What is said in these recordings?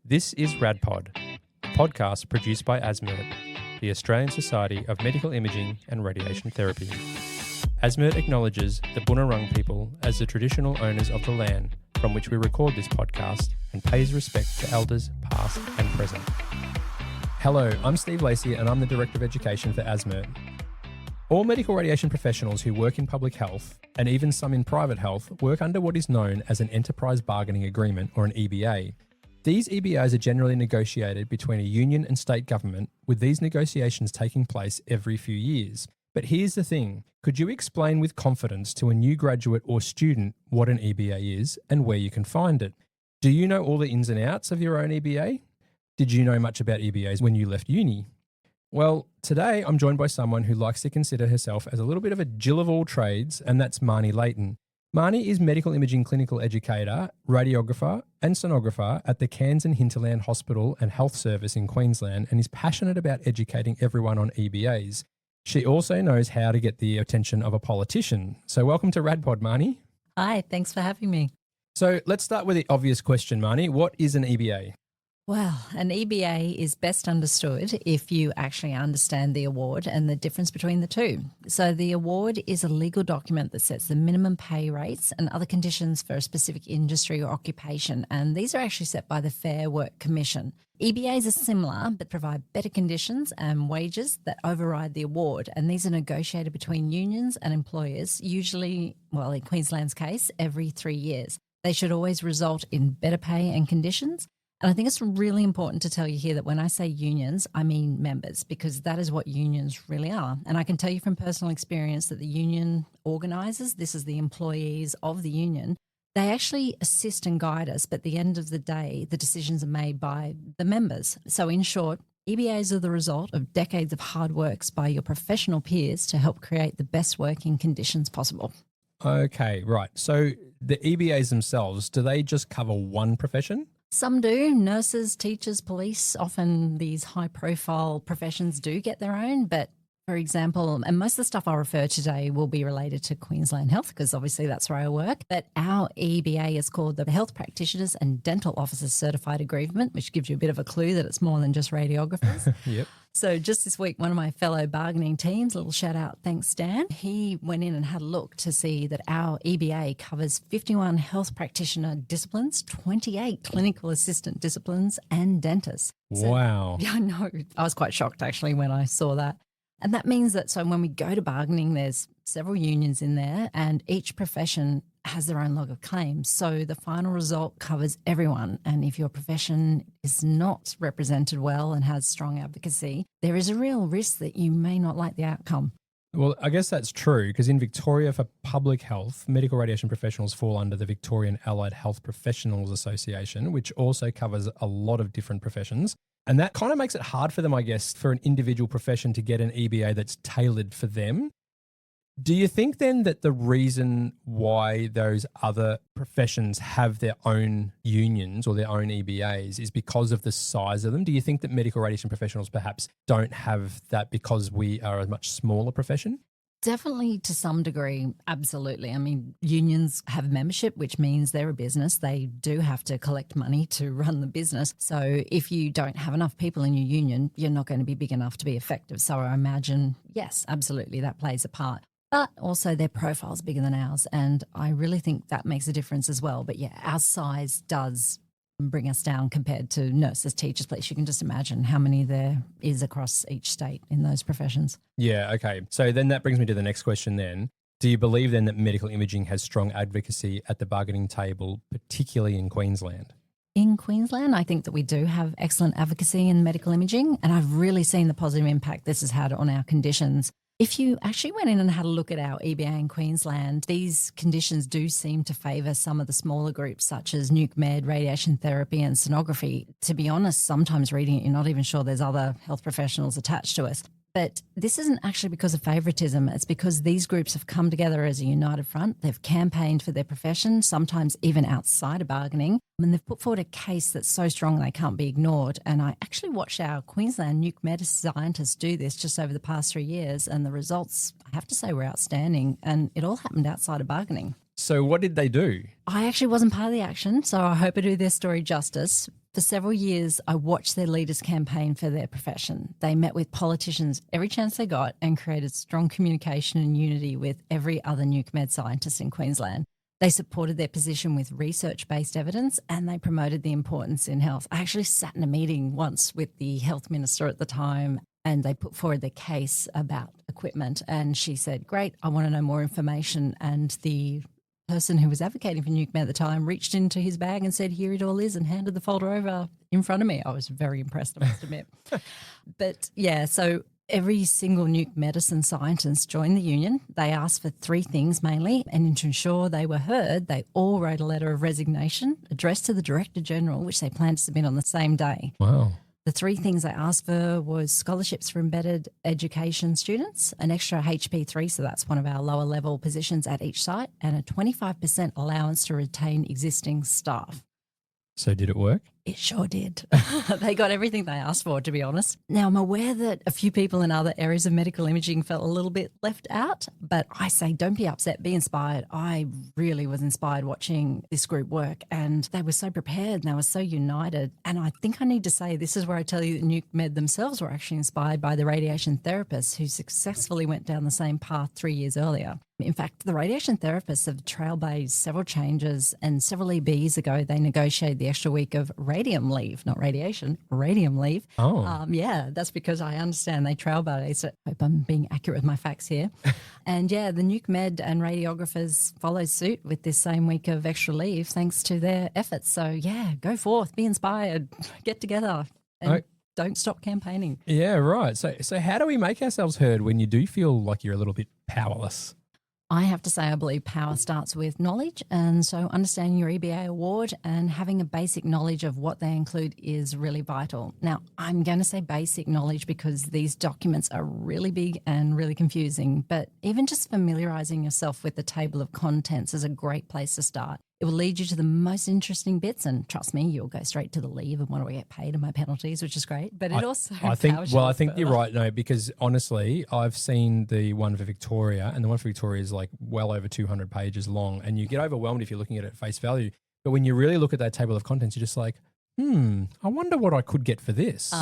This is RadPod, a podcast produced by ASMERT, the Australian Society of Medical Imaging and Radiation Therapy. ASMERT acknowledges the Bunurong people as the traditional owners of the land from which we record this podcast and pays respect to elders past and present. Hello, I'm Steve Lacey and I'm the Director of Education for ASMERT. All medical radiation professionals who work in public health, and even some in private health, work under what is known as an Enterprise Bargaining Agreement, or an EBA. These EBAs are generally negotiated between a union and state government, with these negotiations taking place every few years. But here's the thing, could you explain with confidence to a new graduate or student what an EBA is and where you can find it? Do you know all the ins and outs of your own EBA? Did you know much about EBAs when you left uni? Well, today I'm joined by someone who likes to consider herself as a little bit of a Jill of all trades, and that's Marnie Leighton. Marnie is medical imaging clinical educator, radiographer and sonographer at the Caines and Hinterland Hospital and Health Service in Queensland and is passionate about educating everyone on EBAs. She also knows how to get the attention of a politician. So welcome to RadPod, Marnie. Hi, thanks for having me. So let's start with the obvious question, Marnie. What is an EBA? Well, an EBA is best understood if you actually understand the award and the difference between the two. So the award is a legal document that sets the minimum pay rates and other conditions for a specific industry or occupation, and these are actually set by the Fair Work Commission. EBAs are similar but provide better conditions and wages that override the award, and these are negotiated between unions and employers, usually, well, in Queensland's case, every 3 years. They should always result in better pay and conditions. And I think it's really important to tell you here that when I say unions, I mean members, because that is what unions really are. And I can tell you from personal experience that the union organisers, this is the employees of the union, they actually assist and guide us. But at the end of the day, the decisions are made by the members. So in short, EBAs are the result of decades of hard works by your professional peers to help create the best working conditions possible. Okay, right. So the EBAs themselves, do they just cover one profession? Some do. Nurses, teachers, police, often these high-profile professions do get their own. But, for example, and most of the stuff I'll refer to today will be related to Queensland Health because obviously that's where I work. But our EBA is called the Health Practitioners and Dental Officers Certified Agreement, which gives you a bit of a clue that it's more than just radiographers. Yep. So just this week, one of my fellow bargaining teams, little shout out, thanks Dan, he went in and had a look to see that our EBA covers 51 health practitioner disciplines, 28 clinical assistant disciplines and dentists. So, wow. Yeah, I know. I was quite shocked actually when I saw that. And that means that so when we go to bargaining, there's several unions in there and each profession has their own log of claims. So the final result covers everyone. And if your profession is not represented well and has strong advocacy, there is a real risk that you may not like the outcome. Well, I guess that's true because in Victoria for public health, medical radiation professionals fall under the Victorian Allied Health Professionals Association, which also covers a lot of different professions. And that kind of makes it hard for them, I guess, for an individual profession to get an EBA that's tailored for them. Do you think then that the reason why those other professions have their own unions or their own EBAs is because of the size of them? Do you think that medical radiation professionals perhaps don't have that because we are a much smaller profession? Definitely to some degree, absolutely. I mean, unions have membership, which means they're a business. They do have to collect money to run the business. So if you don't have enough people in your union, you're not going to be big enough to be effective. So I imagine, yes, absolutely, that plays a part. But also their profile's bigger than ours. And I really think that makes a difference as well. But yeah, our size does bring us down compared to nurses, teachers, police. You can just imagine how many there is across each state in those professions. Yeah, okay. So then that brings me to the next question then. Do you believe then that medical imaging has strong advocacy at the bargaining table, particularly in Queensland? In Queensland, I think that we do have excellent advocacy in medical imaging, and I've really seen the positive impact this has had on our conditions. If you actually went in and had a look at our EBA in Queensland, these conditions do seem to favour some of the smaller groups such as nuke med, radiation therapy and sonography. To be honest, sometimes reading it, you're not even sure there's other health professionals attached to us. But this isn't actually because of favouritism. It's because these groups have come together as a united front. They've campaigned for their profession, sometimes even outside of bargaining. And they've put forward a case that's so strong they can't be ignored. And I actually watched our Queensland nuke medicine scientists do this just over the past 3 years. And the results, I have to say, were outstanding. And it all happened outside of bargaining. So what did they do? I actually wasn't part of the action, so I hope I do their story justice. For several years, I watched their leaders campaign for their profession. They met with politicians every chance they got and created strong communication and unity with every other nuke med scientist in Queensland. They supported their position with research-based evidence and they promoted the importance in health. I actually sat in a meeting once with the health minister at the time and they put forward their case about equipment and she said, great, I want to know more information. And the person who was advocating for nuke med at the time reached into his bag and said, here it all is, and handed the folder over in front of me. I was very impressed, I must admit. But yeah, so every single nuke medicine scientist joined the union. They asked for 3 things mainly, and to ensure they were heard, they all wrote a letter of resignation addressed to the Director General, which they planned to submit on the same day. Wow. The 3 things I asked for was scholarships for embedded education students, an extra HP3, so that's one of our lower level positions at each site, and a 25% allowance to retain existing staff. So did it work? It sure did. They got everything they asked for, to be honest. Now, I'm aware that a few people in other areas of medical imaging felt a little bit left out, but I say don't be upset, be inspired. I really was inspired watching this group work and they were so prepared and they were so united. And I think I need to say this is where I tell you that Nuke Med themselves were actually inspired by the radiation therapists who successfully went down the same path 3 years earlier. In fact, the radiation therapists have trailblazed several changes and several EBs ago, they negotiated the extra week of radium leave, not radiation, radium leave. Oh. Yeah, that's because I understand they trailblazed it. I hope I'm being accurate with my facts here. And yeah, the nuke med and radiographers follow suit with this same week of extra leave thanks to their efforts. So yeah, go forth, be inspired, get together and don't stop campaigning. Yeah, right. So how do we make ourselves heard when you do feel like you're a little bit powerless? I have to say I believe power starts with knowledge, and so understanding your EBA award and having a basic knowledge of what they include is really vital. Now, I'm going to say basic knowledge because these documents are really big and really confusing, but even just familiarising yourself with the table of contents is a great place to start. It will lead you to the most interesting bits, and trust me, you'll go straight to the leave and what do I get paid and my penalties, which is great. But it I think you're right, no, because honestly, I've seen the one for Victoria, and the one for Victoria is like well over 200 pages long, and you get overwhelmed if you're looking at it at face value. But when you really look at that table of contents, you're just like, I wonder what I could get for this.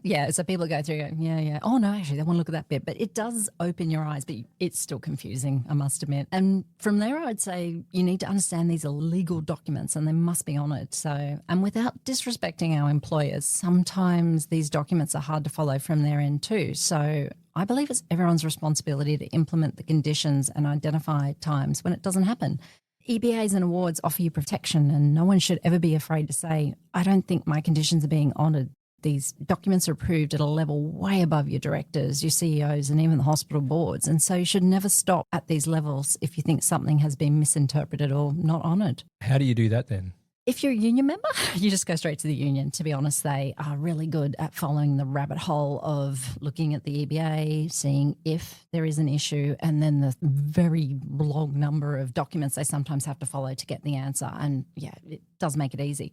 Yeah, so people go through, yeah. Oh, no, actually, they want to look at that bit. But it does open your eyes, but it's still confusing, I must admit. And from there, I'd say you need to understand these are legal documents and they must be honoured. So, and without disrespecting our employers, sometimes these documents are hard to follow from their end too. So I believe it's everyone's responsibility to implement the conditions and identify times when it doesn't happen. EBAs and awards offer you protection and no one should ever be afraid to say, I don't think my conditions are being honoured. These documents are approved at a level way above your directors, your CEOs and even the hospital boards. And so you should never stop at these levels if you think something has been misinterpreted or not honoured. How do you do that then? If you're a union member, you just go straight to the union. To be honest, they are really good at following the rabbit hole of looking at the EBA, seeing if there is an issue, and then the very long number of documents they sometimes have to follow to get the answer. And yeah, it does make it easy.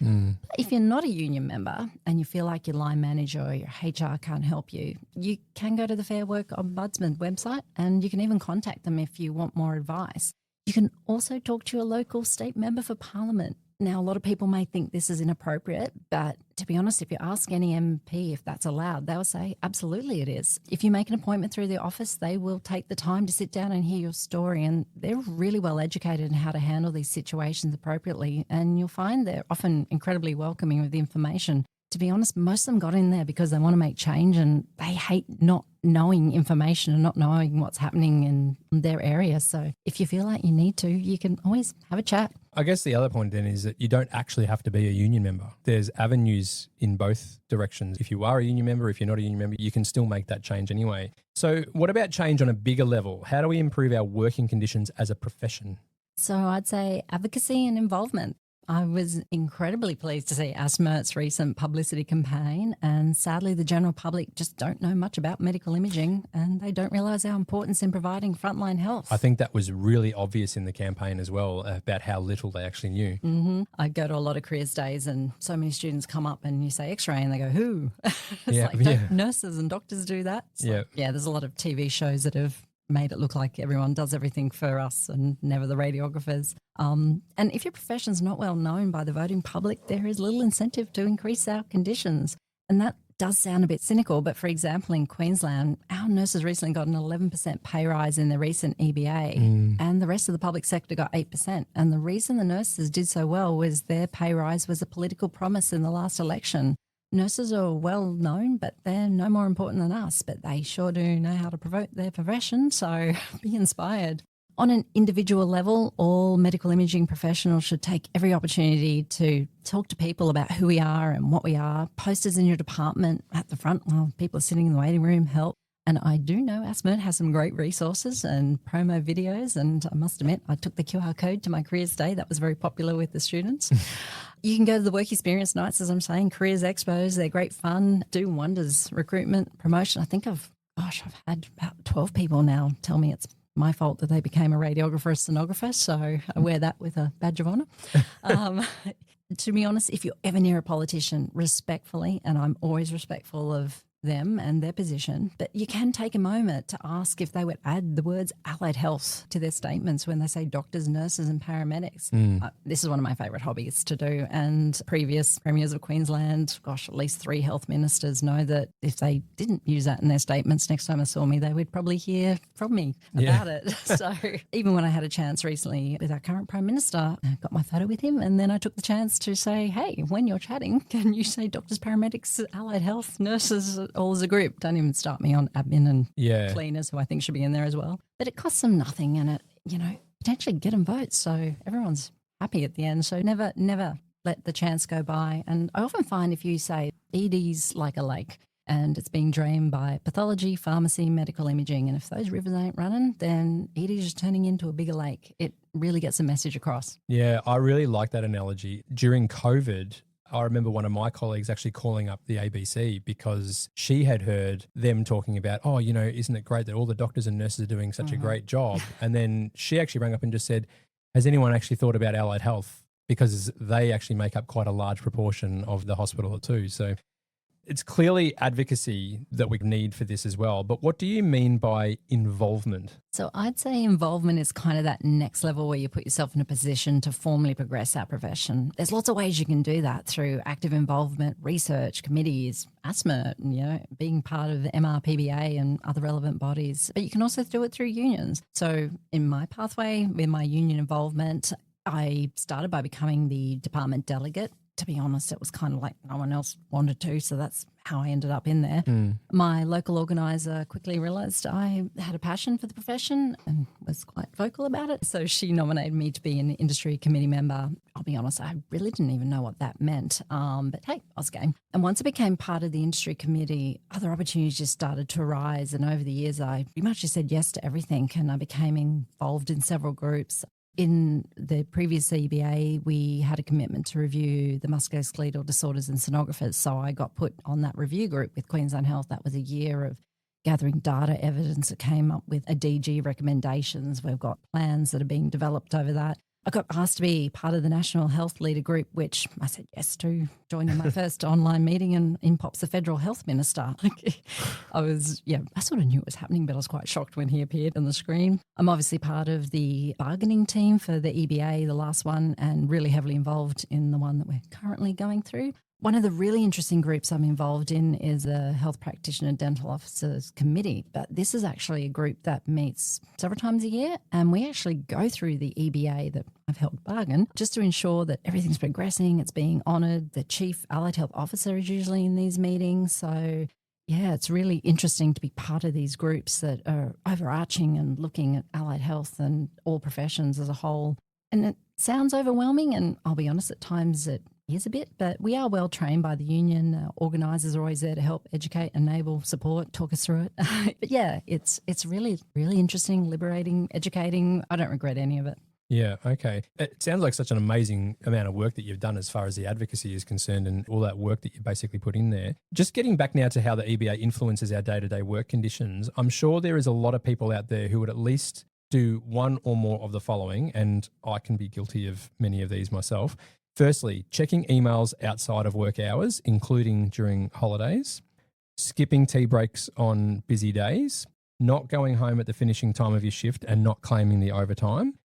If you're not a union member and you feel like your line manager or your HR can't help you, you can go to the Fair Work Ombudsman website and you can even contact them if you want more advice. You can also talk to your local state member for parliament. Now, a lot of people may think this is inappropriate, but to be honest, if you ask any MP if that's allowed, they'll say, absolutely it is. If you make an appointment through the office, they will take the time to sit down and hear your story, and they're really well educated in how to handle these situations appropriately, and you'll find they're often incredibly welcoming with the information. To be honest, most of them got in there because they want to make change and they hate not knowing information and not knowing what's happening in their area. So if you feel like you need to, you can always have a chat. I guess the other point then is that you don't actually have to be a union member. There's avenues in both directions. If you are a union member, if you're not a union member, you can still make that change anyway. So what about change on a bigger level? How do we improve our working conditions as a profession? So I'd say advocacy and involvement. I was incredibly pleased to see ASMERT's recent publicity campaign, and sadly the general public just don't know much about medical imaging and they don't realise our importance in providing frontline health. I think that was really obvious in the campaign as well about how little they actually knew. I go to a lot of careers days and so many students come up and you say x-ray and they go, who? Don't nurses and doctors do that? So, yeah, there's a lot of TV shows that have made it look like everyone does everything for us and never the radiographers. And if your profession's not well known by the voting public, there is little incentive to increase our conditions. And that does sound a bit cynical, but for example, in Queensland, our nurses recently got an 11% pay rise in the recent EBA, and the rest of the public sector got 8%. And the reason the nurses did so well was their pay rise was a political promise in the last election. Nurses are well known, but they're no more important than us, but they sure do know how to promote their profession, so be inspired. On an individual level, all medical imaging professionals should take every opportunity to talk to people about who we are and what we are. Posters in your department at the front while people are sitting in the waiting room help. And I do know ASMERT has some great resources and promo videos. And I must admit, I took the QR code to my careers day. That was very popular with the students. You can go to the work experience nights, as I'm saying, careers expos. They're great fun, do wonders, recruitment, promotion. I think I've had about 12 people now tell me it's my fault that they became a radiographer or sonographer, so I wear that with a badge of honour. To be honest, if you're ever near a politician, respectfully, and I'm always respectful of them and their position, but you can take a moment to ask if they would add the words allied health to their statements when they say doctors, nurses and paramedics. This is one of my favourite hobbies to do, and previous premiers of Queensland, at least 3 health ministers know that if they didn't use that in their statements, next time they saw me, they would probably hear from me about it. So even when I had a chance recently with our current Prime Minister, I got my photo with him, and then I took the chance to say, hey, when you're chatting, can you say doctors, paramedics, allied health, nurses, all as a group? Don't even start me on admin and cleaners, who I think should be in there as well. But it costs them nothing, and it, potentially get them votes, so everyone's happy at the end. So never let the chance go by. And I often find if you say ED's like a lake and it's being drained by pathology, pharmacy, medical imaging, and if those rivers ain't running, then ED's just turning into a bigger lake. It really gets a message across. Yeah, I really like that analogy. During COVID, I remember one of my colleagues actually calling up the ABC because she had heard them talking about, isn't it great that all the doctors and nurses are doing such a great job? And then she actually rang up and just said, has anyone actually thought about allied health? Because they actually make up quite a large proportion of the hospital too. So it's clearly advocacy that we need for this as well. But what do you mean by involvement? So I'd say involvement is kind of that next level where you put yourself in a position to formally progress our profession. There's lots of ways you can do that through active involvement, research, committees, ASMERT, being part of the MRPBA and other relevant bodies. But you can also do it through unions. So in my pathway, with my union involvement, I started by becoming the department delegate. To be honest, it was kind of like no one else wanted to, so that's how I ended up in there. My local organiser quickly realised I had a passion for the profession and was quite vocal about it, so she nominated me to be an industry committee member. I'll be honest, I really didn't even know what that meant, but hey, I was game. And once I became part of the industry committee, other opportunities just started to arise, and over the years I pretty much just said yes to everything, and I became involved in several groups. In the previous EBA, we had a commitment to review the musculoskeletal disorders and sonographers. So I got put on that review group with Queensland Health. That was a year of gathering data evidence that came up with a DG recommendations. We've got plans that are being developed over that. I got asked to be part of the National Health Leader Group, which I said yes to, joining my first online meeting, and in pops the Federal Health Minister. I sort of knew it was happening, but I was quite shocked when he appeared on the screen. I'm obviously part of the bargaining team for the EBA, the last one, and really heavily involved in the one that we're currently going through. One of the really interesting groups I'm involved in is the Health Practitioner Dental Officers Committee, but this is actually a group that meets several times a year, and we actually go through the EBA that I've helped bargain just to ensure that everything's progressing, it's being honoured. The Chief Allied Health Officer is usually in these meetings, so yeah, it's really interesting to be part of these groups that are overarching and looking at allied health and all professions as a whole. And it sounds overwhelming, and I'll be honest, at times it is a bit, but we are well trained by the union. Organisers are always there to help educate, enable, support, talk us through it. But yeah, it's really, really interesting, liberating, educating. I don't regret any of it. Yeah, okay. It sounds like such an amazing amount of work that you've done as far as the advocacy is concerned, and all that work that you basically put in there. Just getting back now to how the EBA influences our day-to-day work conditions, I'm sure there is a lot of people out there who would at least do one or more of the following, and I can be guilty of many of these myself. Firstly, checking emails outside of work hours, including during holidays, skipping tea breaks on busy days, not going home at the finishing time of your shift and not claiming the overtime,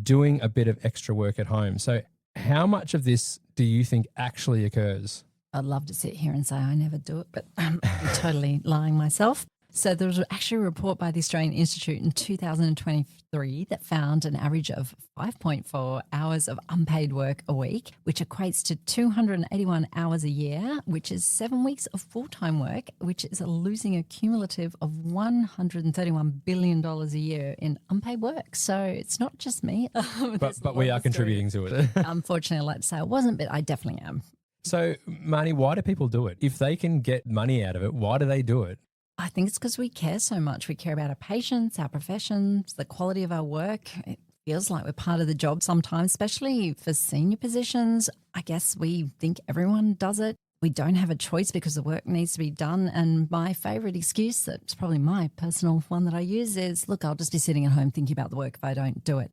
doing a bit of extra work at home. So how much of this do you think actually occurs? I'd love to sit here and say I never do it, but I'm totally lying myself. So there was actually a report by the Australian Institute in 2023 that found an average of 5.4 hours of unpaid work a week, which equates to 281 hours a year, which is 7 weeks of full-time work, which is losing a cumulative of $131 billion a year in unpaid work. So it's not just me. But we are contributing to it. Unfortunately, I'd like to say I wasn't, but I definitely am. So, Marnie, why do people do it? If they can get money out of it, why do they do it? I think it's because we care so much. We care about our patients, our professions, the quality of our work. It feels like we're part of the job sometimes, especially for senior positions. I guess we think everyone does it. We don't have a choice because the work needs to be done. And my favourite excuse, that's probably my personal one that I use, is, look, I'll just be sitting at home thinking about the work if I don't do it.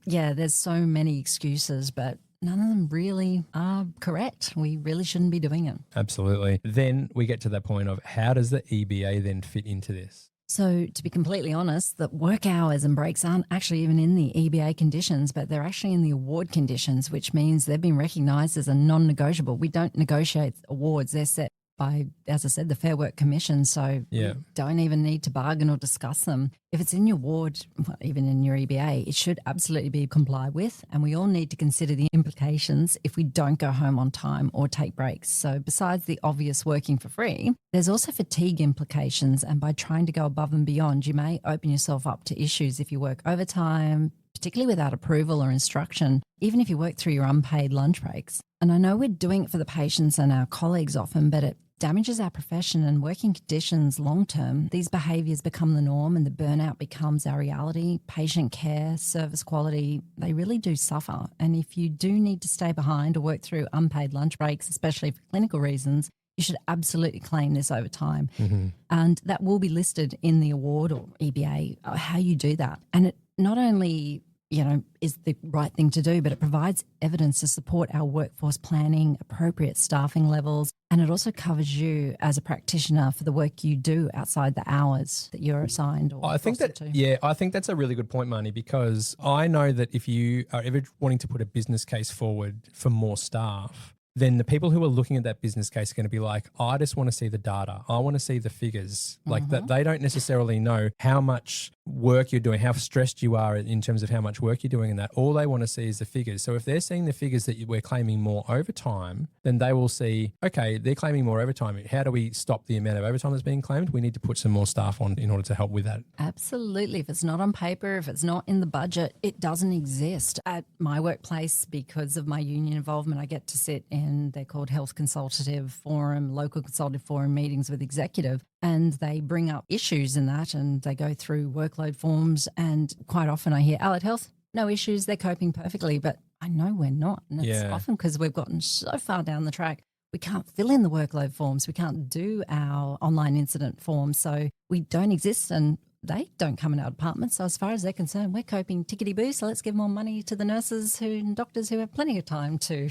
Yeah, there's so many excuses, but none of them really are correct. We really shouldn't be doing it. Absolutely. Then we get to that point of how does the EBA then fit into this? So to be completely honest, the work hours and breaks aren't actually even in the EBA conditions, but they're actually in the award conditions, which means they've been recognised as a non-negotiable. We don't negotiate awards. They're set by, as I said, the Fair Work Commission. So we don't even need to bargain or discuss them. If it's in your award, well, even in your EBA, it should absolutely be complied with. And we all need to consider the implications if we don't go home on time or take breaks. So besides the obvious working for free, there's also fatigue implications. And by trying to go above and beyond, you may open yourself up to issues if you work overtime, particularly without approval or instruction, even if you work through your unpaid lunch breaks. And I know we're doing it for the patients and our colleagues often, but it damages our profession and working conditions long term. These behaviours become the norm and the burnout becomes our reality. Patient care, service quality, they really do suffer. And if you do need to stay behind or work through unpaid lunch breaks, especially for clinical reasons, you should absolutely claim this overtime. Mm-hmm. And that will be listed in the award or EBA, how you do that. And it not only is the right thing to do, but it provides evidence to support our workforce planning, appropriate staffing levels, and it also covers you as a practitioner for the work you do outside the hours that you're assigned or I think that, to. I think that's a really good point, Marnie, because I know that if you are ever wanting to put a business case forward for more staff, then the people who are looking at that business case are going to be like, I just want to see the data. I want to see the figures. Like that, they don't necessarily know how much work you're doing, how stressed you are in terms of how much work you're doing and that. All they want to see is the figures. So if they're seeing the figures that we're claiming more overtime, then they will see, okay, they're claiming more overtime. How do we stop the amount of overtime that's being claimed? We need to put some more staff on in order to help with that. Absolutely. If it's not on paper, if it's not in the budget, it doesn't exist. At my workplace, because of my union involvement, I get to sit in, they're called Health Consultative Forum, Local Consultative Forum meetings with executive, and they bring up issues in that and they go through workload forms, and quite often I hear allied health, no issues, they're coping perfectly, but I know we're not. And it's often because we've gotten so far down the track, we can't fill in the workload forms, we can't do our online incident forms, so we don't exist and they don't come in our department. So as far as they're concerned, we're coping tickety-boo, so let's give more money to the nurses and doctors who have plenty of time to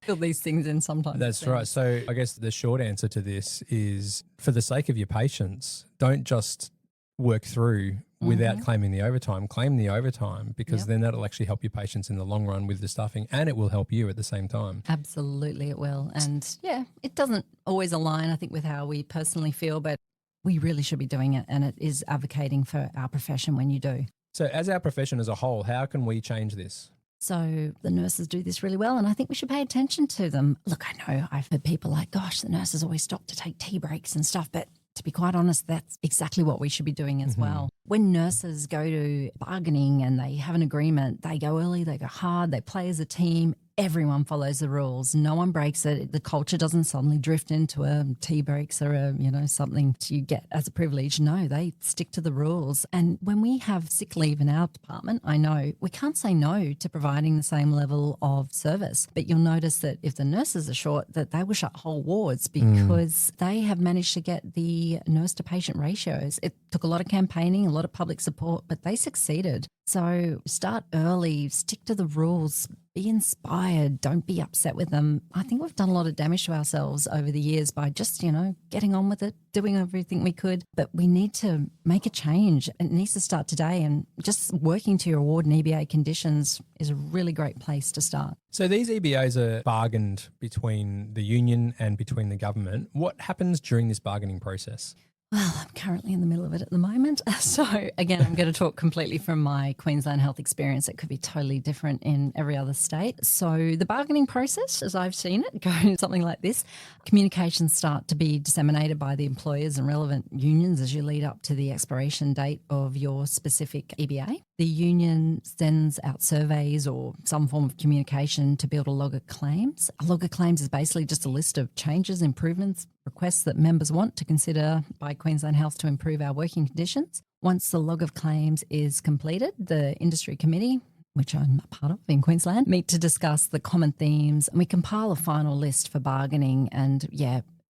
fill these things in sometimes. That's right. So I guess the short answer to this is, for the sake of your patients, don't just work through without claiming the overtime. Claim the overtime, because then that'll actually help your patients in the long run with the staffing, and it will help you at the same time. Absolutely it will. And it doesn't always align, I think, with how we personally feel, but we really should be doing it, and it is advocating for our profession when you do. So as our profession as a whole, how can we change this? So the nurses do this really well, and I think we should pay attention to them. Look, I know I've heard people like, gosh, the nurses always stop to take tea breaks and stuff, but to be quite honest, that's exactly what we should be doing as well. When nurses go to bargaining and they have an agreement, they go early, they go hard, they play as a team. Everyone follows the rules. No one breaks it. The culture doesn't suddenly drift into a tea breaks or something you get as a privilege. No, they stick to the rules. And when we have sick leave in our department, I know we can't say no to providing the same level of service. But you'll notice that if the nurses are short, that they will shut whole wards because they have managed to get the nurse to patient ratios. It took a lot of campaigning, a lot of public support, but they succeeded. So start early, stick to the rules. Be inspired. Don't be upset with them. I think we've done a lot of damage to ourselves over the years by just, getting on with it, doing everything we could. But we need to make a change. It needs to start today. And just working to your award and EBA conditions is a really great place to start. So these EBAs are bargained between the union and between the government. What happens during this bargaining process? Well, I'm currently in the middle of it at the moment. So again, I'm going to talk completely from my Queensland health experience. It could be totally different in every other state. So the bargaining process, as I've seen it, goes something like this. Communications start to be disseminated by the employers and relevant unions as you lead up to the expiration date of your specific EBA. The union sends out surveys or some form of communication to build a log of claims. A log of claims is basically just a list of changes, improvements, requests that members want to consider by Queensland Health to improve our working conditions. Once the log of claims is completed, the industry committee, which I'm a part of in Queensland, meet to discuss the common themes, and we compile a final list for bargaining. And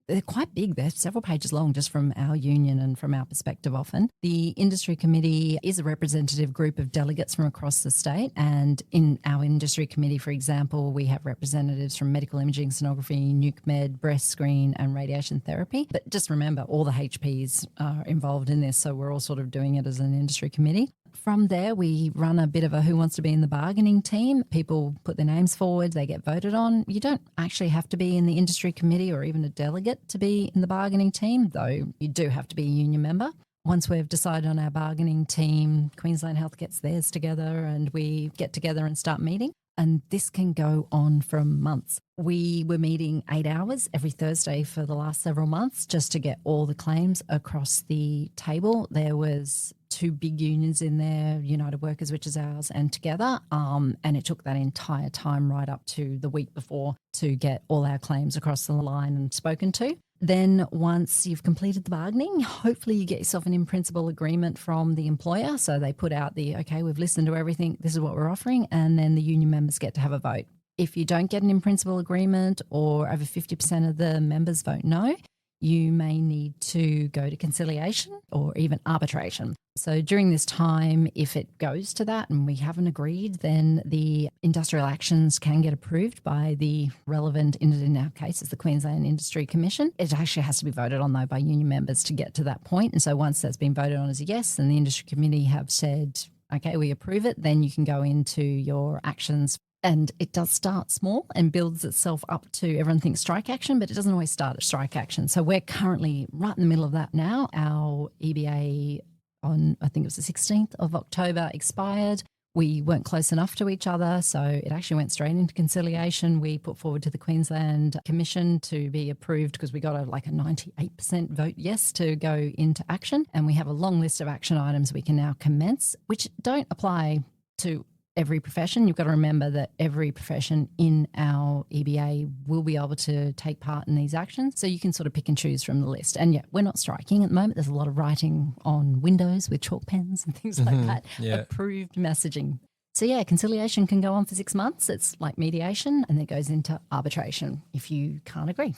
they're quite big. They're several pages long just from our union and from our perspective often. The industry committee is a representative group of delegates from across the state. And in our industry committee, for example, we have representatives from medical imaging, sonography, nuke med, breast screen and radiation therapy. But just remember, all the HPs are involved in this. So we're all sort of doing it as an industry committee. From there, we run a bit of a who wants to be in the bargaining team. People put their names forward, they get voted on. You don't actually have to be in the industry committee or even a delegate to be in the bargaining team, though you do have to be a union member. Once we've decided on our bargaining team, Queensland Health gets theirs together and we get together and start meeting. And this can go on for months. We were meeting 8 hours every Thursday for the last several months just to get all the claims across the table. There was 2 big unions in there, United Workers, which is ours, and Together. And it took that entire time right up to the week before to get all our claims across the line and spoken to. Then once you've completed the bargaining, hopefully you get yourself an in-principle agreement from the employer. So they put out okay, we've listened to everything, this is what we're offering, and then the union members get to have a vote. If you don't get an in-principle agreement or over 50% of the members vote no, you may need to go to conciliation or even arbitration. So during this time, if it goes to that and we haven't agreed, then the industrial actions can get approved by the relevant, in our case, it's the Queensland Industry Commission. It actually has to be voted on, though, by union members to get to that point. And so once that's been voted on as a yes, and the industry committee have said, okay, we approve it, then you can go into your actions. And it does start small and builds itself up to everyone thinks strike action, but it doesn't always start at strike action. So we're currently right in the middle of that now. Our EBA on, I think it was the 16th of October, expired. We weren't close enough to each other, so it actually went straight into conciliation. We put forward to the Queensland Commission to be approved because we got a 98% vote yes to go into action. And we have a long list of action items we can now commence, which don't apply to every profession. You've got to remember that every profession in our EBA will be able to take part in these actions. So you can sort of pick and choose from the list. And we're not striking at the moment. There's a lot of writing on windows with chalk pens and things like that. Yeah. Approved messaging. So conciliation can go on for 6 months. It's like mediation, and then it goes into arbitration if you can't agree.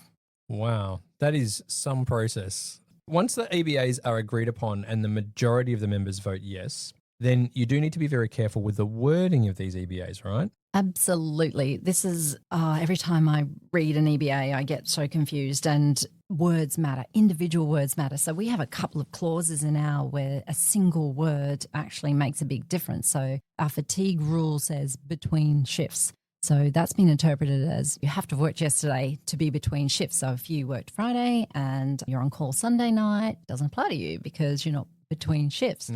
Wow, that is some process. Once the EBAs are agreed upon and the majority of the members vote yes, then you do need to be very careful with the wording of these EBAs, right? Absolutely. This is, every time I read an EBA, I get so confused, and words matter. Individual words matter. So we have a couple of clauses in where a single word actually makes a big difference. So our fatigue rule says between shifts. So that's been interpreted as you have to have worked yesterday to be between shifts. So if you worked Friday and you're on call Sunday night, it doesn't apply to you because you're not between shifts.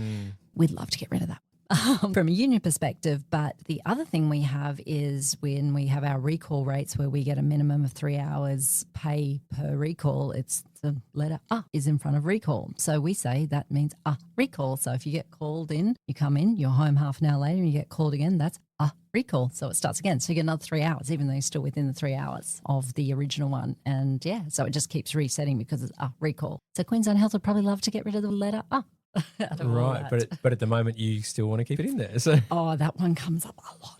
We'd love to get rid of that from a union perspective. But the other thing we have is when we have our recall rates where we get a minimum of 3 hours pay per recall, it's the letter is in front of recall. So we say that means recall. So if you get called in, you come in, you're home half an hour later and you get called again, that's recall. So it starts again. So you get another 3 hours, even though you're still within the 3 hours of the original one. And so it just keeps resetting because it's recall. So Queensland Health would probably love to get rid of the letter Right, but at the moment you still want to keep it in there. So that one comes up a lot.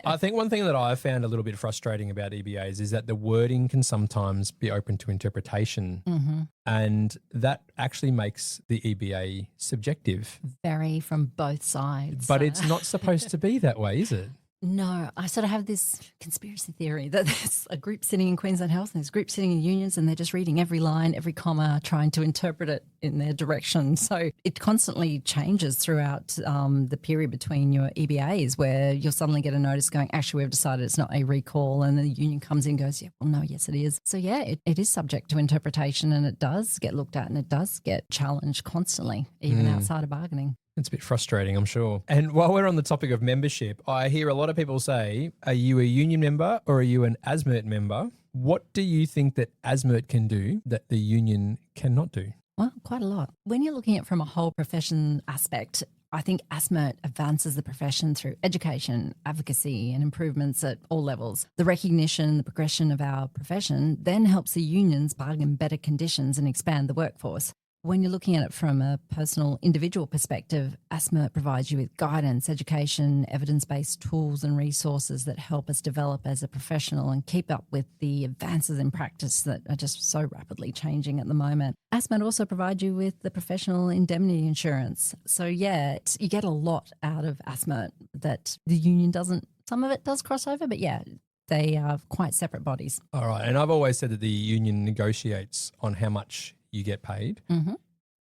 I think one thing that I found a little bit frustrating about EBAs is that the wording can sometimes be open to interpretation, and that actually makes the EBA subjective. Very from both sides. But it's not supposed to be that way, is it? No, I sort of have this conspiracy theory that there's a group sitting in Queensland Health and there's a group sitting in unions and they're just reading every line, every comma, trying to interpret it in their direction. So it constantly changes throughout the period between your EBAs where you'll suddenly get a notice going, actually, we've decided it's not a recall. And the union comes in and goes, yeah, well, no, yes, it is. So, yeah, it is subject to interpretation and it does get looked at and it does get challenged constantly, even outside of bargaining. It's a bit frustrating, I'm sure. And while we're on the topic of membership, I hear a lot of people say, are you a union member or are you an ASMERT member? What do you think that ASMERT can do that the union cannot do? Well, quite a lot. When you're looking at it from a whole profession aspect, I think ASMERT advances the profession through education, advocacy and improvements at all levels. The recognition, the progression of our profession then helps the unions bargain better conditions and expand the workforce. When you're looking at it from a personal, individual perspective, ASMERT provides you with guidance, education, evidence-based tools and resources that help us develop as a professional and keep up with the advances in practice that are just so rapidly changing at the moment. ASMERT also provides you with the professional indemnity insurance. So, yeah, you get a lot out of ASMERT that the union doesn't. Some of it does cross over, but, yeah, they are quite separate bodies. All right. And I've always said that the union negotiates on how much you get paid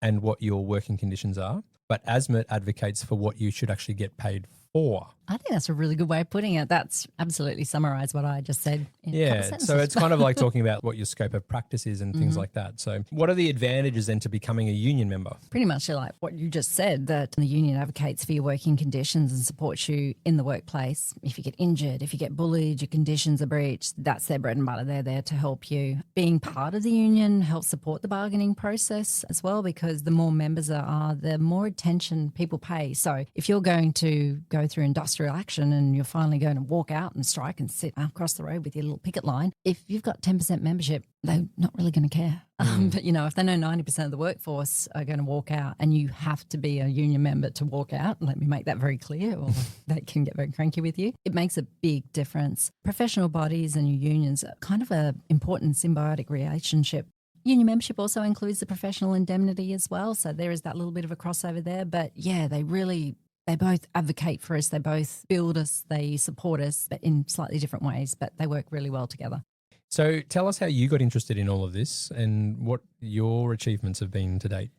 and what your working conditions are. But ASMERT advocates for what you should actually get paid for. I think that's a really good way of putting it. That's absolutely summarised what I just said in a couple of sentences. So it's kind of like talking about what your scope of practice is and things like that. So what are the advantages then to becoming a union member? Pretty much like what you just said, that the union advocates for your working conditions and supports you in the workplace. If you get injured, if you get bullied, your conditions are breached, that's their bread and butter. They're there to help you. Being part of the union helps support the bargaining process as well, because the more members there are, the more attention people pay. So if you're going to go through industrial action and you're finally going to walk out and strike and sit across the road with your little picket line, if you've got 10% membership, they're not really going to care. But, if they know 90% of the workforce are going to walk out and you have to be a union member to walk out, let me make that very clear, or they can get very cranky with you, it makes a big difference. Professional bodies and your unions are kind of an important symbiotic relationship. Union membership also includes the professional indemnity as well. So there is that little bit of a crossover there. But yeah, they both advocate for us, they both build us, they support us, but in slightly different ways, but they work really well together. So tell us how you got interested in all of this and what your achievements have been to date.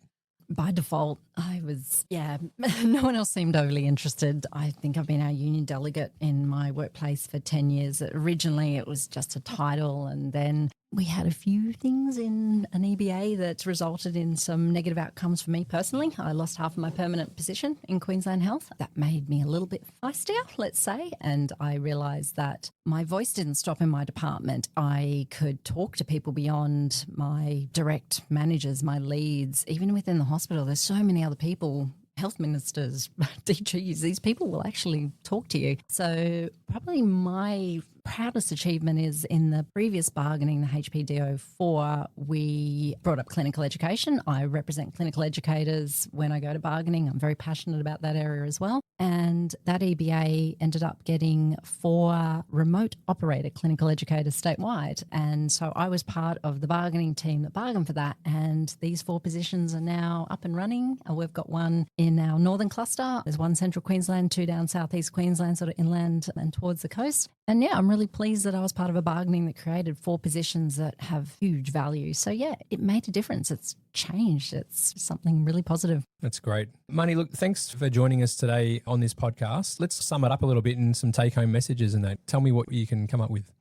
By default, no one else seemed overly interested. I think I've been our union delegate in my workplace for 10 years. Originally, it was just a title, and then we had a few things in an EBA that resulted in some negative outcomes for me personally. I lost half of my permanent position in Queensland Health. That made me a little bit feistier, let's say, and I realised that my voice didn't stop in my department. I could talk to people beyond my direct managers, my leads, even within the hospital. There's so many other people, health ministers, DGs, these people will actually talk to you. So probably my proudest achievement is in the previous bargaining, the HPDO4, we brought up clinical education. I represent clinical educators when I go to bargaining. I'm very passionate about that area as well. And that EBA ended up getting 4 remote operator clinical educators statewide. And so I was part of the bargaining team that bargained for that. And these 4 positions are now up and running. We've got 1 in our northern cluster. There's 1 central Queensland, 2 down southeast Queensland, sort of inland and towards the coast. And yeah, I'm really pleased that I was part of a bargaining that created 4 positions that have huge value. So yeah, it made a difference. It's changed. It's something really positive. That's great. Marnie, look, thanks for joining us today on this podcast. Let's sum it up a little bit in some take-home messages and that. Tell me what you can come up with.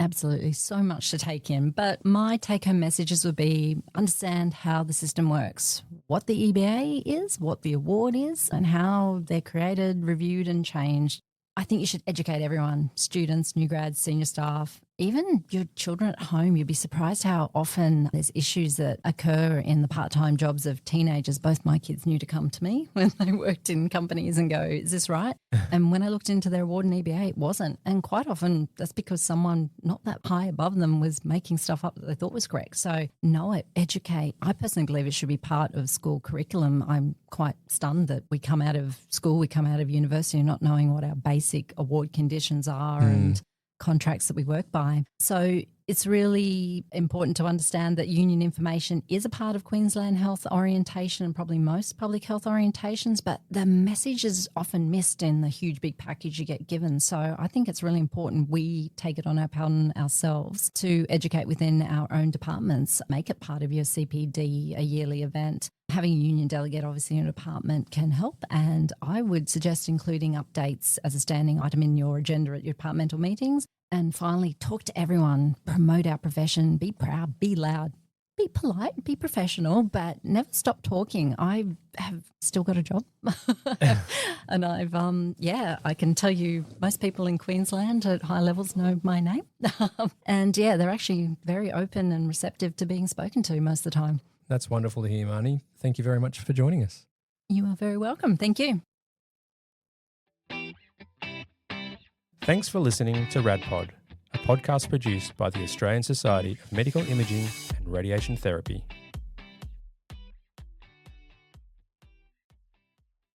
Absolutely. So much to take in. But my take-home messages would be understand how the system works, what the EBA is, what the award is, and how they're created, reviewed and changed. I think you should educate everyone, students, new grads, senior staff, even your children at home. You'd be surprised how often there's issues that occur in the part-time jobs of teenagers. Both my kids knew to come to me when they worked in companies and go, is this right? And when I looked into their award in EBA, it wasn't. And quite often that's because someone not that high above them was making stuff up that they thought was correct. So know it, educate. I personally believe it should be part of school curriculum. I'm quite stunned that we come out of school, we come out of university not knowing what our basic award conditions are and contracts that we work by. So It's really important to understand that union information is a part of Queensland health orientation and probably most public health orientations, but the message is often missed in the huge big package you get given. So I think it's really important we take it on ourselves to educate within our own departments, make it part of your CPD, a yearly event. Having a union delegate obviously in a department can help, and I would suggest including updates as a standing item in your agenda at your departmental meetings. And finally, talk to everyone, promote our profession, be proud, be loud, be polite, be professional, but never stop talking. I have still got a job and I can tell you most people in Queensland at high levels know my name. And they're actually very open and receptive to being spoken to most of the time. That's wonderful to hear, Marnie. Thank you very much for joining us. You are very welcome. Thank you. Thanks for listening to RadPod, a podcast produced by the Australian Society of Medical Imaging and Radiation Therapy.